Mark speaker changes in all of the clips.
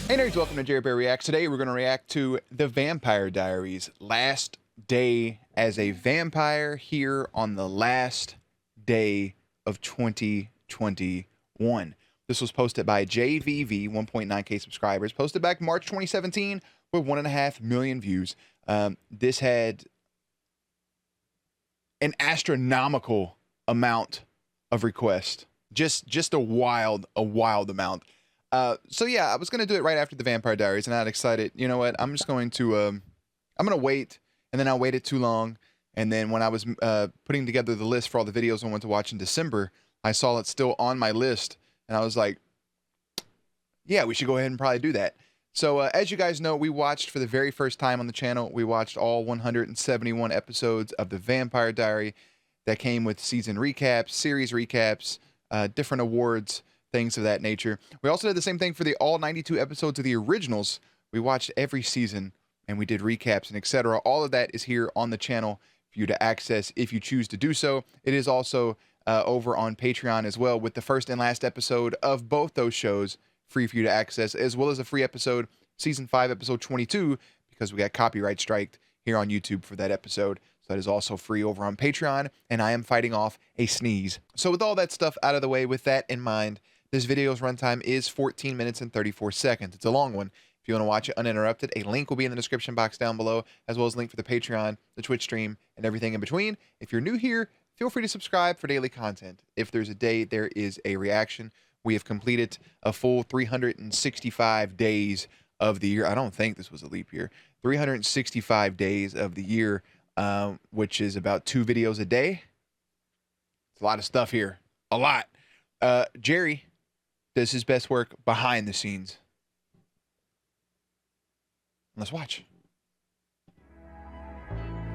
Speaker 1: Hey nerds, welcome to Jerry Bear Reacts. Today we're going to react to The Vampire Diaries. Last day as a vampire here on the last day of 2021. This was posted by JVV, 1.9k subscribers. Posted back March 2017 with 1.5 million views. This had an astronomical amount of requests. Just a wild amount. So yeah, I was gonna do it right after the Vampire Diaries, and I decided, you know what, I'm just going to, I'm gonna wait, and then I waited too long, and then when I was putting together the list for all the videos I want to watch in December, I saw it still on my list, and I was like, yeah, we should go ahead and probably do that. So as you guys know, we watched for the very first time on the channel, we watched all 171 episodes of The Vampire Diary that came with season recaps, series recaps, different awards, things of that nature. We also did the same thing for the all 92 episodes of the originals. We watched every season and we did recaps and etc. All of that is here on the channel for you to access if you choose to do so. It is also over on Patreon as well, with the first and last episode of both those shows free for you to access, as well as a free episode, season 5, episode 22, because we got copyright striked here on YouTube for that episode. So that is also free over on Patreon, and I am fighting off a sneeze. So with all that stuff out of the way, with that in mind, this video's runtime is 14 minutes and 34 seconds. It's a long one. If you want to watch it uninterrupted, a link will be in the description box down below, as well as a link for the Patreon, the Twitch stream, and everything in between. If you're new here, feel free to subscribe for daily content. If there's a day, there is a reaction. We have completed a full 365 days of the year. I don't think this was a leap year. 365 days of the year, which is about 2 videos a day. It's a lot of stuff here. A lot. Jerry does his best work behind the scenes. Let's watch.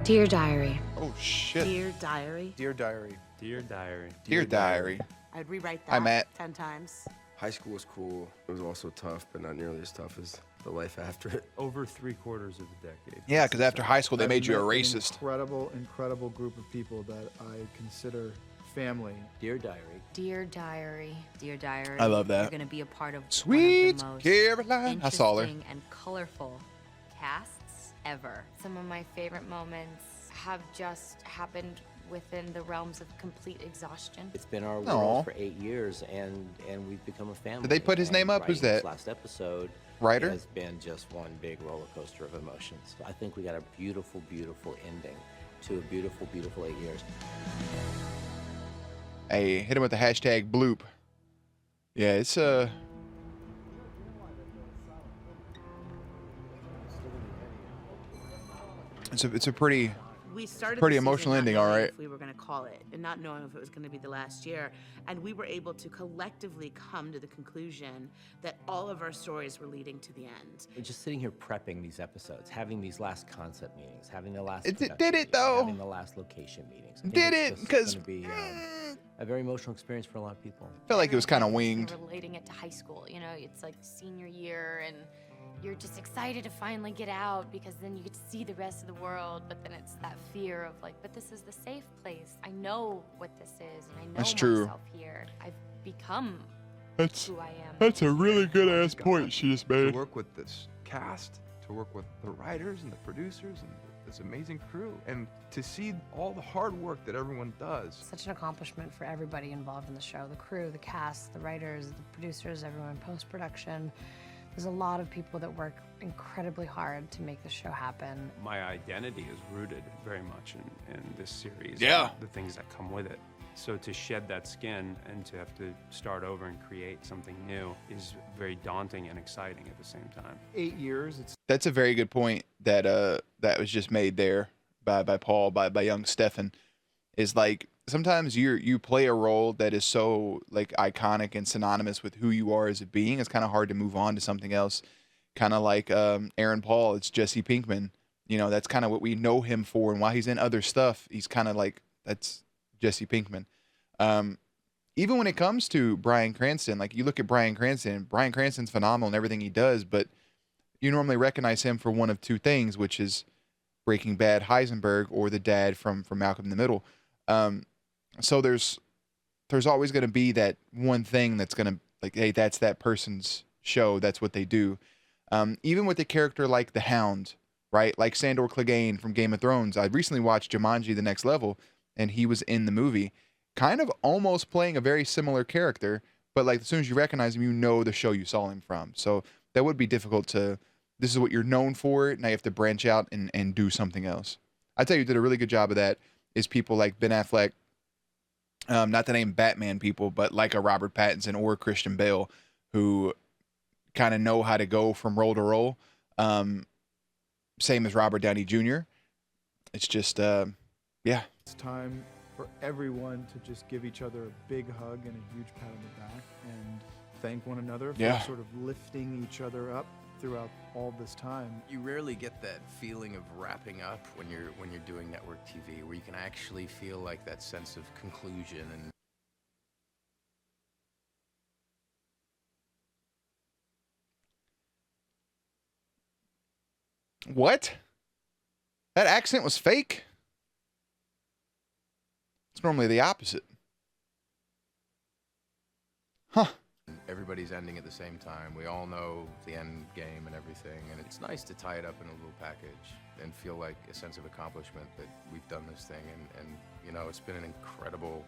Speaker 2: Dear Diary.
Speaker 1: Oh, shit.
Speaker 3: Dear Diary.
Speaker 1: Dear Diary.
Speaker 4: Dear Diary.
Speaker 1: Dear Diary.
Speaker 3: I'd rewrite that
Speaker 1: Hi, Matt.
Speaker 3: 10 times.
Speaker 5: High school was cool. It was also tough, but not nearly as tough as the life after it.
Speaker 4: Over 3/4 of a decade.
Speaker 1: Yeah, because after high school, they
Speaker 6: I've
Speaker 1: made you a
Speaker 6: met an
Speaker 1: racist.
Speaker 6: incredible group of people that I consider family.
Speaker 7: Dear Diary.
Speaker 2: Dear Diary.
Speaker 8: Dear Diary.
Speaker 1: I love that.
Speaker 8: You're going to be a part of
Speaker 1: Sweet
Speaker 8: one of the most
Speaker 1: Caroline. I saw her.
Speaker 8: interesting and colorful casts ever.
Speaker 2: Some of my favorite moments have just happened within the realms of complete exhaustion.
Speaker 7: It's been our
Speaker 1: Aw.
Speaker 7: world for 8 years, and we've become a family.
Speaker 1: Did they put his
Speaker 7: And
Speaker 1: name up? Who's
Speaker 7: writing
Speaker 1: that?
Speaker 7: This last episode
Speaker 1: Writer?
Speaker 7: has been just one big roller coaster of emotions. I think we got a beautiful ending to a beautiful 8 years.
Speaker 1: Hey, hit him with the hashtag bloop. Yeah, it's a pretty
Speaker 3: We started
Speaker 1: Pretty
Speaker 3: the season
Speaker 1: emotional
Speaker 3: not
Speaker 1: ending,
Speaker 3: knowing
Speaker 1: all right.
Speaker 3: if we were going to call it, and not knowing if it was going to be the last year. And we were able to collectively come to the conclusion that all of our stories were leading to the end.
Speaker 7: We're just sitting here prepping these episodes, having these last concept meetings, having the last
Speaker 1: It did
Speaker 7: production
Speaker 1: it,
Speaker 7: meetings,
Speaker 1: though.
Speaker 7: having the last location meetings. I think
Speaker 1: Did
Speaker 7: it's
Speaker 1: it,
Speaker 7: just
Speaker 1: 'cause,
Speaker 7: gonna be a very emotional experience for a lot of people.
Speaker 1: felt like it was kind of
Speaker 2: Everyone's
Speaker 1: winged.
Speaker 2: relating it to high school. You know, it's like senior year, and you're just excited to finally get out because then you get to see the rest of the world. But then it's that fear of like, but this is the safe place. I know what this is, and I know
Speaker 1: That's true.
Speaker 2: myself here. I've become
Speaker 1: That's
Speaker 2: who I am.
Speaker 1: that's a really good ass point she just
Speaker 9: To
Speaker 1: made.
Speaker 9: work with this cast, to work with the writers and the producers and this amazing crew, and to see all the hard work that everyone does.
Speaker 10: Such an accomplishment for everybody involved in the show, the crew, the cast, the writers, the producers, everyone in post-production. There's a lot of people that work incredibly hard to make the show happen.
Speaker 4: My identity is rooted very much in this series.
Speaker 1: Yeah.
Speaker 4: The things that come with it. So to shed that skin and to have to start over and create something new is very daunting and exciting at the same time.
Speaker 6: 8 years, it's
Speaker 1: That's a very good point that that was just made there by Paul, by young Stefan. Is like sometimes you play a role that is so like iconic and synonymous with who you are as a being. It's kind of hard to move on to something else. Kind of like Aaron Paul, it's Jesse Pinkman. You know, that's kind of what we know him for. And while he's in other stuff, he's kind of like, that's Jesse Pinkman. Even when it comes to Bryan Cranston, like you look at Bryan Cranston's phenomenal in everything he does, but you normally recognize him for one of two things, which is Breaking Bad Heisenberg or the dad from Malcolm in the Middle. So there's always going to be that one thing that's going to like, hey, that's that person's show. That's what they do. Even with a character like the Hound, right? Like Sandor Clegane from Game of Thrones. I recently watched Jumanji: The Next Level, and he was in the movie, kind of almost playing a very similar character, but like as soon as you recognize him, you know the show you saw him from. So that would be difficult to. This is what you're known for. Now you have to branch out and do something else. I tell you, did a really good job of that. Is people like Ben Affleck, not to name Batman people, but like a Robert Pattinson or Christian Bale, who kind of know how to go from role to role. Same as Robert Downey Jr. It's just, yeah.
Speaker 6: It's time for everyone to just give each other a big hug and a huge pat on the back and thank one another for sort of lifting each other up throughout all this time.
Speaker 5: You rarely get that feeling of wrapping up when you're doing network TV, where you can actually feel like that sense of conclusion and.
Speaker 1: What? That accent was fake? It's normally the opposite. Huh.
Speaker 5: Everybody's ending at the same time. We all know the end game and everything, and it's nice to tie it up in a little package and feel like a sense of accomplishment that we've done this thing, and you know, it's been an incredible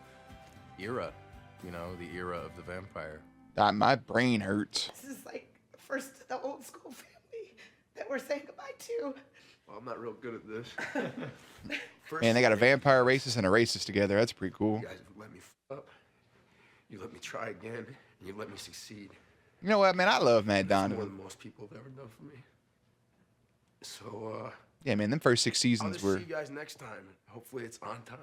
Speaker 5: era, you know, the era of the vampire.
Speaker 1: My brain hurts.
Speaker 3: This is like first the old school family that we're saying goodbye to.
Speaker 9: Well, I'm not real good at this.
Speaker 1: Man, they got a vampire racist and a racist together. That's pretty cool.
Speaker 9: You guys have let me up. You let me try again, and you let me succeed.
Speaker 1: You know what, man? I love Matt
Speaker 9: That's more
Speaker 1: Donovan.
Speaker 9: than most people have ever done for me. So,
Speaker 1: Yeah, man, them first 6
Speaker 9: I'll
Speaker 1: seasons
Speaker 9: just
Speaker 1: were.
Speaker 9: see you guys next time. Hopefully it's on time.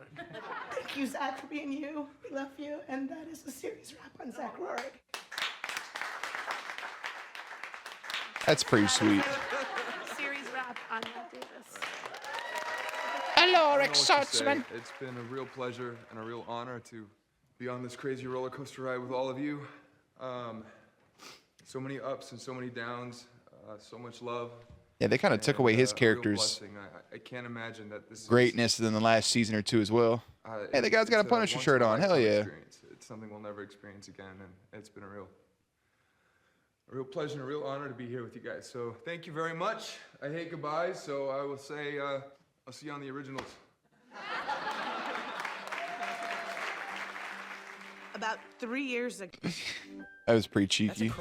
Speaker 3: Thank you, Zach, for being you. We love you, and that is a series wrap on Zach Rorig.
Speaker 1: That's pretty sweet.
Speaker 3: Series wrap on Matt Davis.
Speaker 1: Hello,
Speaker 9: Rick Saltzman. It's been a real pleasure and a real honor to be on this crazy roller coaster ride with all of you. So many ups and so many downs, so much love.
Speaker 1: Yeah, they kind of took away his
Speaker 9: A real
Speaker 1: character's
Speaker 9: blessing. I can't imagine that this
Speaker 1: greatness in the last season or two as well. Hey, the guy's got a
Speaker 9: it's
Speaker 1: Punisher shirt on. Hell
Speaker 9: once-in-a-lifetime
Speaker 1: yeah.
Speaker 9: experience. It's something we'll never experience again, and it's been a real pleasure and a real honor to be here with you guys. So thank you very much. I hate goodbyes, so I will say I'll see you on the originals.
Speaker 3: About 3 years ago.
Speaker 1: That was pretty cheeky.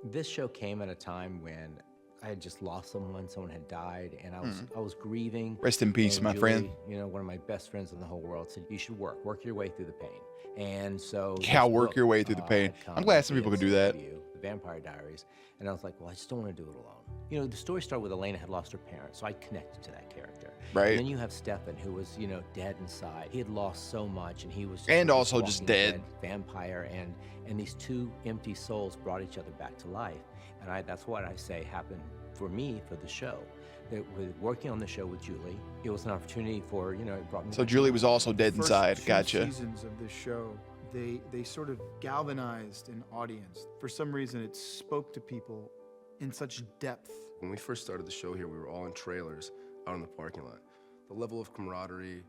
Speaker 7: This show came at a time when I had just lost someone had died, and I was grieving.
Speaker 1: Rest in peace,
Speaker 7: And
Speaker 1: my
Speaker 7: Julie,
Speaker 1: friend.
Speaker 7: You know, one of my best friends in the whole world, said you should work your way through the pain. And so
Speaker 1: Yeah,
Speaker 7: this
Speaker 1: work
Speaker 7: book,
Speaker 1: your way through the pain.
Speaker 7: had
Speaker 1: I'm
Speaker 7: come,
Speaker 1: glad some people could do that.
Speaker 7: The Vampire Diaries, and I was like, well, I just don't want to do it alone. You know, the story started with Elena had lost her parents, so I connected to that character.
Speaker 1: Right.
Speaker 7: And then you have Stefan, who was, you know, dead inside. He had lost so much, and he was just
Speaker 1: And
Speaker 7: this
Speaker 1: also just
Speaker 7: walking
Speaker 1: dead.
Speaker 7: vampire, and these two empty souls brought each other back to life. And that's what I say happened for me for the show. That with working on the show with Julie, it was an opportunity for, you know, it brought me.
Speaker 1: So
Speaker 7: back to
Speaker 1: Julie
Speaker 7: life.
Speaker 1: was also dead
Speaker 6: First
Speaker 1: inside.
Speaker 6: 2
Speaker 1: Gotcha.
Speaker 6: seasons of this show, they sort of galvanized an audience. For some reason, it spoke to people in such depth.
Speaker 5: When we first started the show here, we were all in trailers out in the parking lot. The level of camaraderie,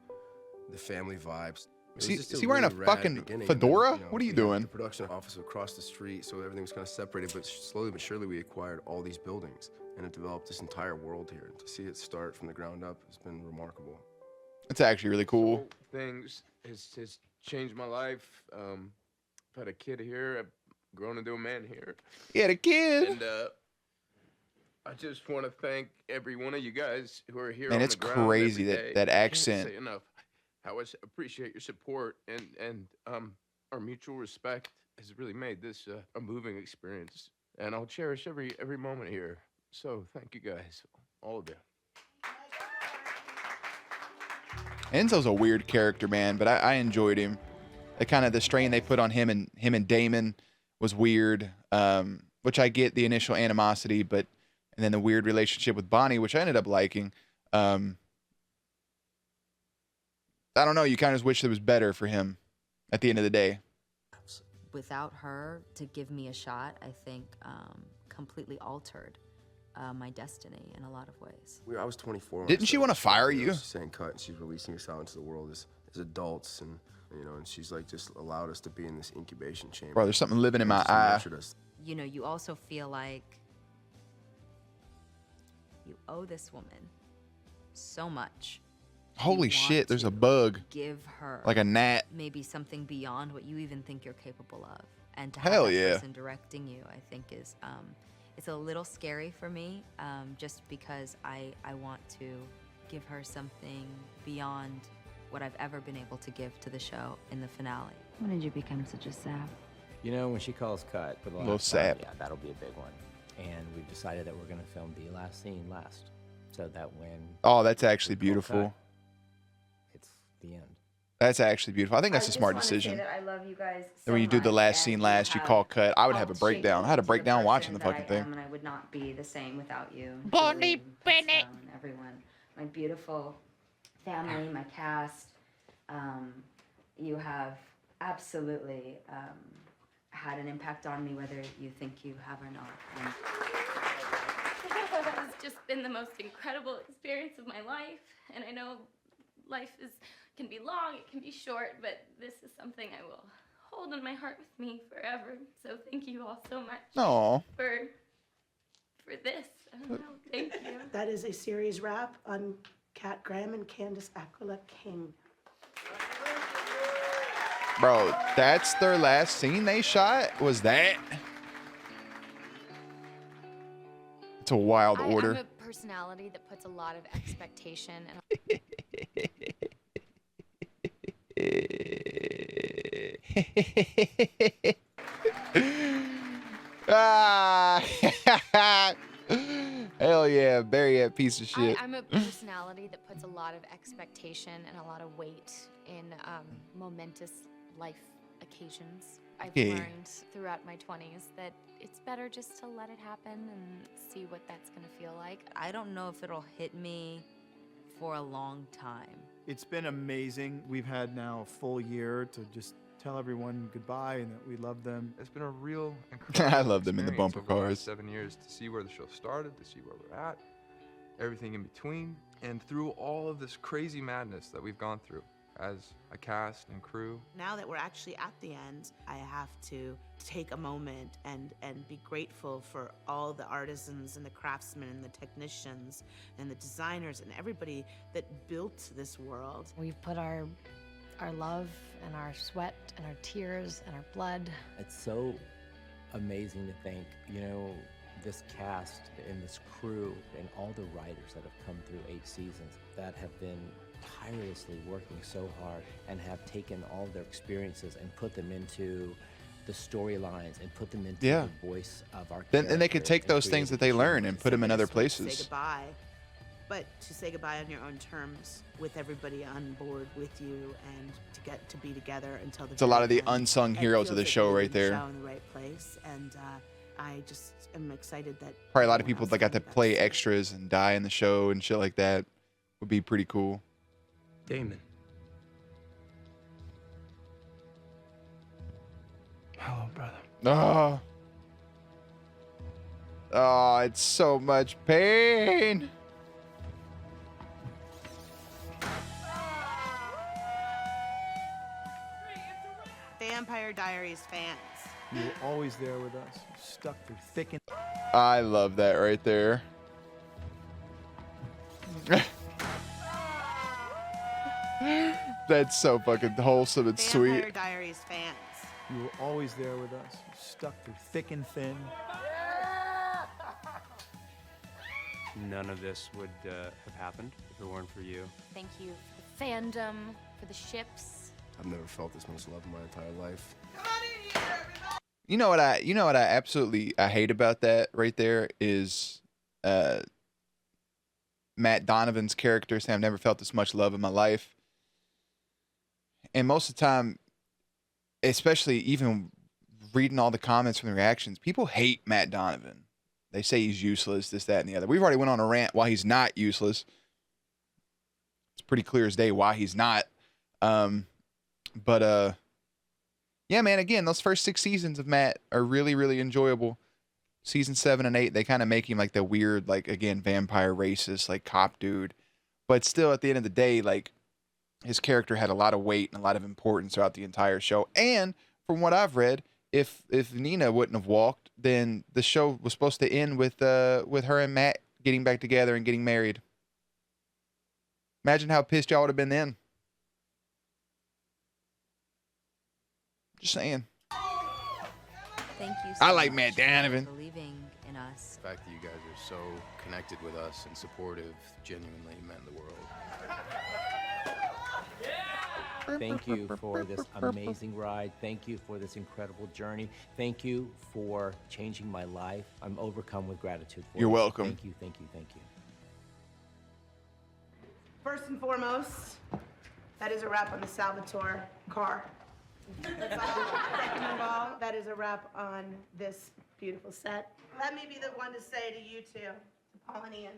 Speaker 5: the family vibes.
Speaker 1: Is he wearing a fucking fedora? What are you doing?
Speaker 5: The production office across the street, so everything was kind of separated, but slowly but surely we acquired all these buildings, and it developed this entire world here. To see it start from the ground up has been remarkable.
Speaker 1: It's actually really cool.
Speaker 9: Things has changed my life. I've had a kid here. I've grown into a man here.
Speaker 1: He had a kid.
Speaker 9: And I just want to thank every one of you guys who are here.
Speaker 1: Man,
Speaker 9: on
Speaker 1: it's
Speaker 9: the ground
Speaker 1: crazy
Speaker 9: every
Speaker 1: that-
Speaker 9: day.
Speaker 1: that
Speaker 9: I can't
Speaker 1: accent.
Speaker 9: say enough how I appreciate your support and our mutual respect has really made this a moving experience. And I'll cherish every moment here. So thank you guys, all of you.
Speaker 1: Enzo's a weird character, man, but I enjoyed him. The strain they put on him and Damon was weird, which I get the initial animosity, and then the weird relationship with Bonnie, which I ended up liking. I don't know. You kind of just wish it was better for him at the end of the day.
Speaker 8: Without her to give me a shot, I think completely altered my destiny in a lot of ways.
Speaker 5: I was 24. when I
Speaker 1: Didn't she
Speaker 5: started
Speaker 1: wanna
Speaker 5: the show.
Speaker 1: fire
Speaker 5: You know,
Speaker 1: you?
Speaker 5: She's saying cut, and she's releasing us out into the world as adults, and you know, and she's like just allowed us to be in this incubation chamber.
Speaker 1: Bro, there's something living in my
Speaker 5: Just
Speaker 1: eye.
Speaker 5: nurtured us.
Speaker 8: You know, you also feel like You owe this woman so much.
Speaker 1: Holy
Speaker 8: You
Speaker 1: shit,
Speaker 8: want
Speaker 1: there's a
Speaker 8: to
Speaker 1: bug.
Speaker 8: Give her
Speaker 1: Like a gnat.
Speaker 8: maybe something beyond what you even think you're capable of. And to
Speaker 1: Hell
Speaker 8: have that
Speaker 1: yeah.
Speaker 8: person directing you, I think is it's a little scary for me, just because I want to give her something beyond what I've ever been able to give to the show in the finale.
Speaker 2: When did you become such a sap?
Speaker 7: You know, when she calls cut for the
Speaker 1: Little
Speaker 7: last time,
Speaker 1: sap.
Speaker 7: yeah, that'll be a big one. And we've decided that we're going to film the last scene last, so that when
Speaker 1: Oh, that's actually
Speaker 7: we call
Speaker 1: beautiful.
Speaker 7: cut, it's the end.
Speaker 1: That's actually beautiful. I think that's a smart decision.
Speaker 8: I love you guys
Speaker 1: And when you do the last scene last, you call cut. I would have a breakdown. I had a breakdown watching the fucking thing.
Speaker 8: And I would not be the same without you.
Speaker 2: Bonnie Bennett.
Speaker 8: And everyone, my beautiful family, my cast. You have absolutely had an impact on me, whether you think you have or not. And
Speaker 2: It's just been the most incredible experience of my life, and I know life can be long, it can be short, but this is something I will hold in my heart with me forever. So thank you all so much
Speaker 1: Aw.
Speaker 2: for this. I don't know. Thank you.
Speaker 11: That is a series wrap on Kat Graham and Candace Aquila King.
Speaker 1: Bro, that's their last scene they shot? Was that? It's a wild order.
Speaker 2: I'm a personality that puts a lot of expectation and
Speaker 1: Ah. Hell yeah, bury that piece of shit.
Speaker 2: I'm a personality that puts a lot of expectation and a lot of weight in momentous life occasions. I've learned throughout my 20s that it's better just to let it happen and see what that's gonna feel like.
Speaker 8: I don't know if it'll hit me for a long time.
Speaker 6: It's been amazing. We've had now a full year to just tell everyone goodbye and that we love them.
Speaker 12: It's been a real incredible
Speaker 1: I love them in the
Speaker 12: experience
Speaker 1: bumper
Speaker 12: over the last
Speaker 1: cars.
Speaker 12: 7 years to see where the show started, to see where we're at, everything in between, and through all of this crazy madness that we've gone through as a cast and crew.
Speaker 3: Now that we're actually at the end, I have to take a moment and be grateful for all the artisans and the craftsmen and the technicians and the designers and everybody that built this world.
Speaker 10: We've put our love and our sweat and our tears and our blood.
Speaker 7: It's so amazing to think, you know, this cast and this crew and all the writers that have come through 8 seasons that have been tirelessly working so hard and have taken all their experiences and put them into the storylines and put them into the voice of our
Speaker 1: Then and they could
Speaker 7: characters
Speaker 1: take
Speaker 7: and
Speaker 1: those things that they learn and put them in other
Speaker 3: Somebody just wants
Speaker 1: places.
Speaker 3: to say goodbye, but to say goodbye on your own terms with everybody on board with you and to get to be together until the
Speaker 1: It's a lot
Speaker 3: very
Speaker 1: of the
Speaker 3: end.
Speaker 1: unsung
Speaker 3: It
Speaker 1: heroes of
Speaker 3: feels
Speaker 1: the
Speaker 3: like
Speaker 1: show
Speaker 3: we're
Speaker 1: right
Speaker 3: in the
Speaker 1: there.
Speaker 3: show in the right place, and I just am excited that
Speaker 1: Probably a lot of
Speaker 3: everyone
Speaker 1: people
Speaker 3: else
Speaker 1: that got to
Speaker 3: can do that
Speaker 1: play
Speaker 3: too.
Speaker 1: extras and die in the show and shit like that would be pretty cool.
Speaker 5: Damon.
Speaker 6: Hello, brother.
Speaker 1: Oh. Oh, it's so much pain.
Speaker 3: Vampire Diaries fans.
Speaker 6: You were always there with us, stuck through thick and
Speaker 1: I love that right there. That's so fucking wholesome and sweet.
Speaker 3: Vampire Diaries fans.
Speaker 6: you were always there with us, stuck through thick and thin.
Speaker 4: None of this would have happened if it weren't for you.
Speaker 2: Thank you for the fandom, for the ships.
Speaker 5: I've never felt this much love in my entire life.
Speaker 1: You know what I absolutely hate about that right there is Matt Donovan's character saying I've never felt this much love in my life. And most of the time, especially even reading all the comments from the reactions, people hate Matt Donovan. They say he's useless, this, that, and the other. We've already went on a rant why he's not useless. It's pretty clear as day why he's not. Yeah, man, again, those first 6 seasons of Matt are really, really enjoyable. Season 7 and 8, they kind of make him like the weird, like, again, vampire racist, like, cop dude. But still, at the end of the day, like, his character had a lot of weight and a lot of importance throughout the entire show. And from what I've read, if Nina wouldn't have walked, then the show was supposed to end with her and Matt getting back together and getting married. Imagine how pissed y'all would have been then. Just saying.
Speaker 8: Thank you
Speaker 1: I
Speaker 8: so
Speaker 1: like
Speaker 8: much
Speaker 1: Matt
Speaker 8: for
Speaker 1: Donovan.
Speaker 8: believing in us.
Speaker 5: The fact that you guys are so connected with us and supportive genuinely meant the world.
Speaker 7: Thank you for this amazing ride. Thank you for this incredible journey. Thank you for changing my life. I'm overcome with gratitude for
Speaker 1: You're
Speaker 7: you.
Speaker 1: welcome.
Speaker 7: Thank you, thank you, thank you.
Speaker 11: First and foremost, that is a wrap on the Salvatore car. That's all. Second of all, that is a wrap on this beautiful set. Let me be the one to say to you two, to Paul and Ian,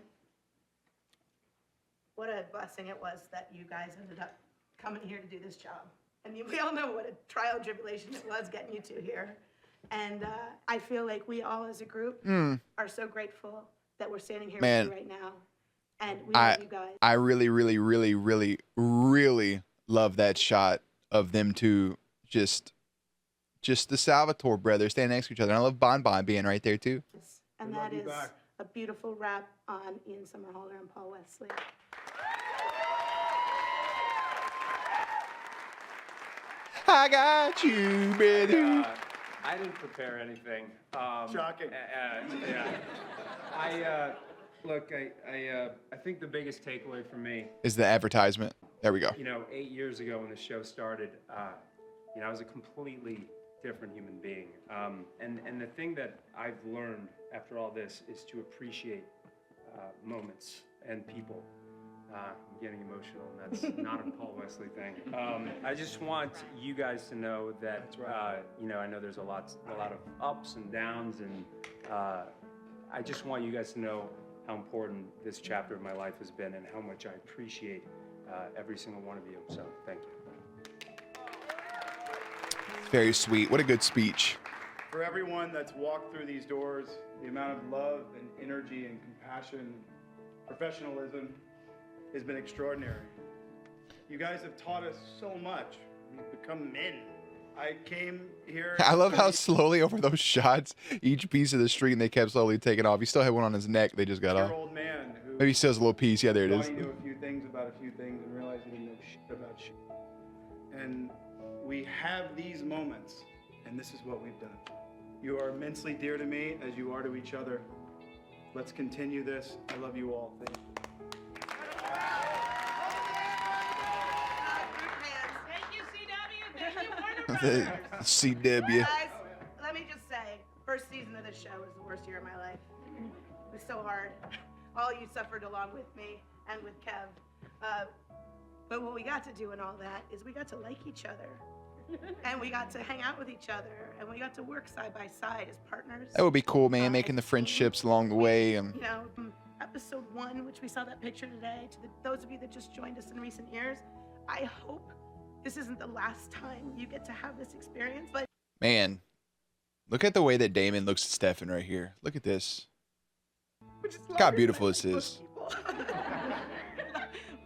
Speaker 11: what a blessing it was that you guys ended up coming here to do this job. I mean, we all know what a trial and tribulation it was getting you two here. And I feel like we all as a group are so grateful that we're standing here with you right now. And we love you guys.
Speaker 1: I really, really, really, really, really love that shot of them two, just the Salvatore brothers standing next to each other. And I love Bon Bon being right there too.
Speaker 11: And that is a beautiful wrap on Ian Somerhalder and Paul Wesley.
Speaker 1: I got you, brother.
Speaker 4: I didn't prepare anything.
Speaker 6: Shocking.
Speaker 4: Yeah. Look, I think the biggest takeaway for me,
Speaker 1: Is the advertisement. There we go.
Speaker 4: 8 years ago when the show started, I was a completely different human being. And the thing that I've learned after all this is to appreciate moments and people. I'm getting emotional, and that's not a Paul Wesley thing. I just want you guys to know that, I know there's a lot of ups and downs, and I just want you guys to know how important this chapter of my life has been and how much I appreciate every single one of you. So thank you.
Speaker 1: Very sweet. What a good speech.
Speaker 6: For everyone that's walked through these doors, the amount of love and energy and compassion, professionalism has been extraordinary. You guys have taught us so much. We've become men. I came here.
Speaker 1: I love how slowly over those shots, each piece of the string they kept slowly taking off. He still had one on his neck. They just got off.
Speaker 6: Old man who
Speaker 1: Maybe he still has a little piece. Yeah, there it is.
Speaker 6: thought he knew a few things about a few things and realized he didn't know shit about shit. And we have these moments, and this is what we've done. You are immensely dear to me as you are to each other. Let's continue this. I love you all. Thank you.
Speaker 1: CW.
Speaker 11: Guys, let me just say, first season of this show was the worst year of my life. It was so hard. All you suffered along with me and with Kev. But what we got to do in all that is we got to like each other. And we got to hang out with each other. And we got to work side by side as partners.
Speaker 1: That would be cool, man. Making the friendships along the way. And
Speaker 11: From episode 1, which we saw that picture today, to those of you that just joined us in recent years, I hope this isn't the last time you get to have this experience. But
Speaker 1: man, look at the way that Damon looks at Stefan right here. Look at this. Look how beautiful this is.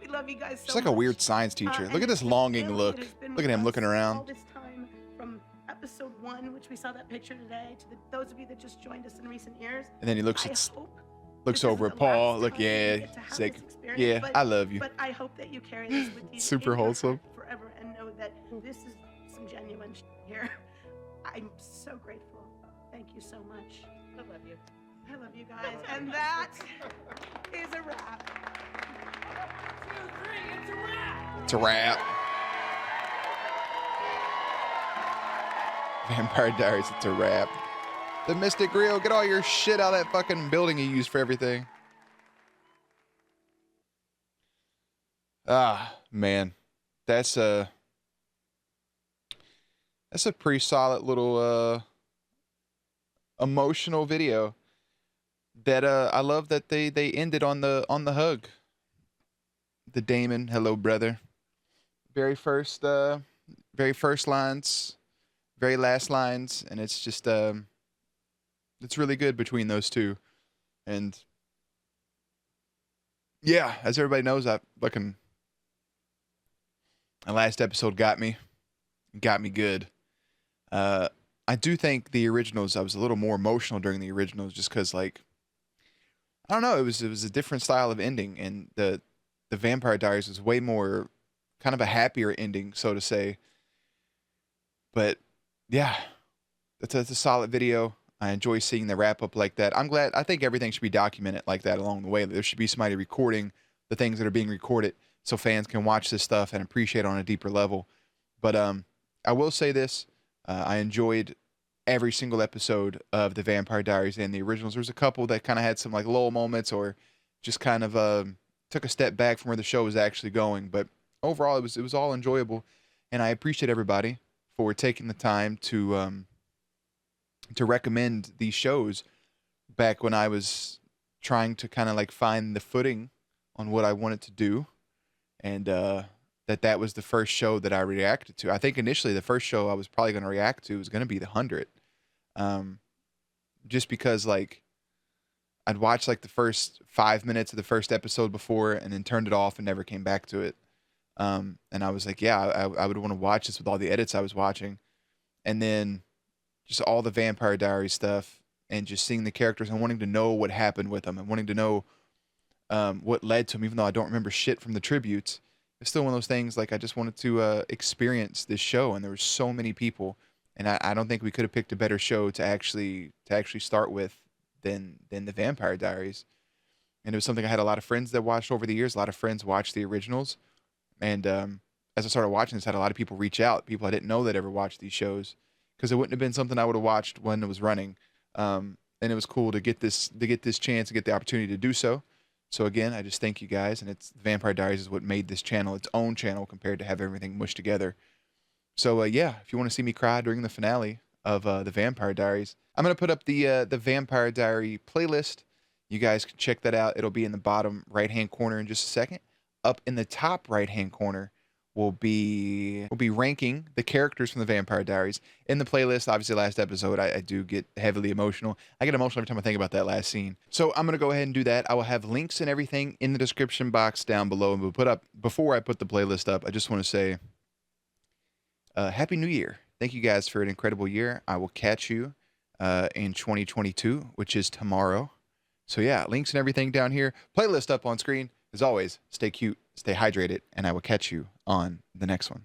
Speaker 11: We love you guys so
Speaker 1: She's like a
Speaker 11: much.
Speaker 1: weird science teacher. Look at this longing look. Look at him looking
Speaker 11: All
Speaker 1: around.
Speaker 11: this time from episode 1, which we saw that picture today, to those of you that just joined us in recent years.
Speaker 1: And then he looks
Speaker 11: I
Speaker 1: at,
Speaker 11: hope
Speaker 1: looks
Speaker 11: this
Speaker 1: over
Speaker 11: isn't
Speaker 1: at
Speaker 11: the last
Speaker 1: Paul. Look,
Speaker 11: time you
Speaker 1: yeah,
Speaker 11: get to have
Speaker 1: it's like,
Speaker 11: this experience,
Speaker 1: yeah,
Speaker 11: but-
Speaker 1: I love you.
Speaker 11: But I hope that you carry this with you
Speaker 1: Super
Speaker 11: in your
Speaker 1: wholesome.
Speaker 11: heart forever and know that this is some genuine shit here. I'm so grateful. Thank you so much. I love you. I love you guys. And that is a wrap. 2, 3, it's a wrap.
Speaker 1: It's a wrap. Vampire Diaries, it's a wrap. The Mystic Grill, get all your shit out of that fucking building you use for everything. Ah, man. That's a pretty solid little emotional video. That I love that they ended on the hug. The Damon, hello brother. Very first lines, very last lines, and it's just it's really good between those two. And yeah, as everybody knows, my last episode got me good. I do think the originals, I was a little more emotional during the originals just because, like, I don't know. It was a different style of ending, and the Vampire Diaries was way more kind of a happier ending, so to say. But yeah, that's a solid video. I enjoy seeing the wrap up like that. I'm glad. I think everything should be documented like that along the way. There should be somebody recording the things that are being recorded so fans can watch this stuff and appreciate it on a deeper level. But I will say this: I enjoyed every single episode of the Vampire Diaries and the originals. There's a couple that kind of had some like lull moments or just kind of took a step back from where the show was actually going. But overall, it was all enjoyable, and I appreciate everybody for taking the time to recommend these shows back when I was trying to kind of like find the footing on what I wanted to do, and that was the first show that I reacted to. I think initially the first show I was probably going to react to was going to be The 100, just because like I'd watched like the first 5 minutes of the first episode before and then turned it off and never came back to it. And I was like, yeah, I would want to watch this with all the edits I was watching, and then just all the Vampire Diaries stuff and just seeing the characters and wanting to know what happened with them and wanting to know what led to them, even though I don't remember shit from the tributes. It's still one of those things like I just wanted to experience this show, and there were so many people, and I don't think we could have picked a better show to actually start with than the Vampire Diaries. And it was something I had a lot of friends that watched over the years. A lot of friends watched the originals, and as I started watching this, I had a lot of people reach out, people I didn't know that ever watched these shows, because it wouldn't have been something I would have watched when it was running. And it was cool to get this chance, to get the opportunity to do so. So again, I just thank you guys, and it's Vampire Diaries is what made this channel its own channel compared to have everything mushed together. So yeah, if you want to see me cry during the finale of the Vampire Diaries, I'm gonna put up the Vampire Diary playlist. You guys can check that out. It'll be in the bottom right-hand corner in just a second. Up in the top right-hand corner will be ranking the characters from the Vampire Diaries in the playlist. Obviously, last episode I do get heavily emotional. I get emotional every time I think about that last scene. So I'm gonna go ahead and do that. I will have links and everything in the description box down below, and we'll put up before I put the playlist up. I just want to say, Happy New Year! Thank you guys for an incredible year. I will catch you in 2022, which is tomorrow. So yeah, links and everything down here. Playlist up on screen. As always, stay cute, stay hydrated, and I will catch you on the next one.